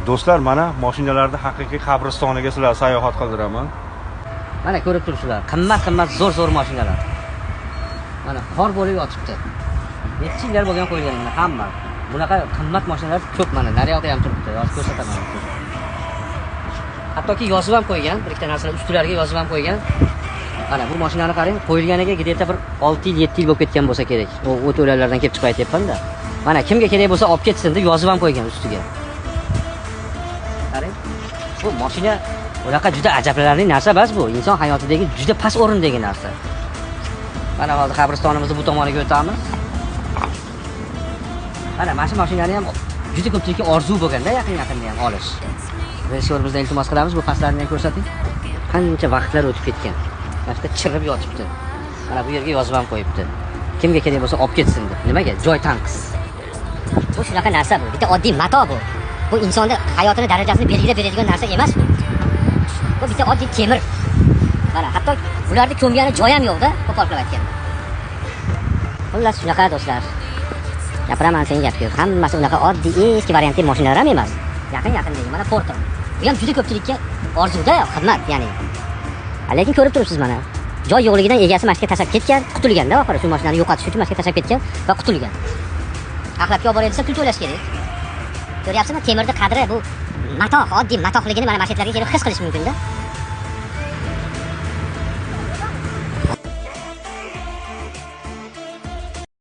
Do'stlar, mana mashinalarni haqiqiy qabristoniga sizlar sayohat qildiraman. Mana ko'rib turibsizlar, qimmat zo'r mashinalar. Mana xor bo'lib yotibdi. Necha yillar bo'lgan qo'yilgan hamma. Bunaqa qimmat mashinalar ko'p mana, naryoqda ham turibdi. Yozib ko'rsataman. Hattoki yozib ham qo'ygan, bir ikkita narsalar ustilariga yozib ham qo'ygan. Mana bu mashinani qarang, qo'yilganiga где-то bir 6 yil, 7 yil bo'lib ketgan bo'lsa kerak. O o't o'lanlardan kelib chiqib aytyapman-da. Mana kimga kerak bo'lsa olib ketsin deb yozib ham qo'ygan ustiga. Qarang. Bu mashina unaqa juda ajablanarli narsa emas bu. Inson hayotidagi juda past o'rindagi narsa. Mana hozir qabristonimizni bu tomoniga o'tamiz. Mana mashinani ham juda ko'pchilikka orzu bo'lganda yaqinda ham olish. Rejissyorimizdan iltimos qilamiz, bu pastlarini ham ko'rsating. Qancha vaqtlar o'tib ketgan. Mana shu chirib yotibdi. Mana bu yerga yozib ham qo'yibdi. Kimga kerak bo'lsa olib ketsin deb. Nimaga? Joy tanqis. Bu shunaqa narsa bu. Bitta oddiy mato bu. Bu insonda hayotini darajasini belgilab beradigan narsa emas bu. Bu bitta oddiy temir. Mana hatto ularni ko'mgani joy ham yo'q-da, qo'pol qilib aytganda. Xullas shunaqa do'stlar. Gapiraman senga gap yo'q. Hammasi unaqa oddiy eski variantli mashinalar ham emas. Yaqin-yaqindagi mana Porto. Bu ham juda ko'pchilikka orzuda, xizmat, ya'ni. Lekin ko'rib turibsiz mana. Joy yo'qligidan egasi mashinaga tashlab ketgan, qutulganda oxiri shu mashinani yo'qotish uchun mashinaga tashlab ketgan va qutulgan. Axlatga olib borayotsa pul to'lash kerak. Ko'ryapsizmi? Temirning qadri bu matoh, oddiy matohligini mana mashinlarga kelib his qilish mumkin-da.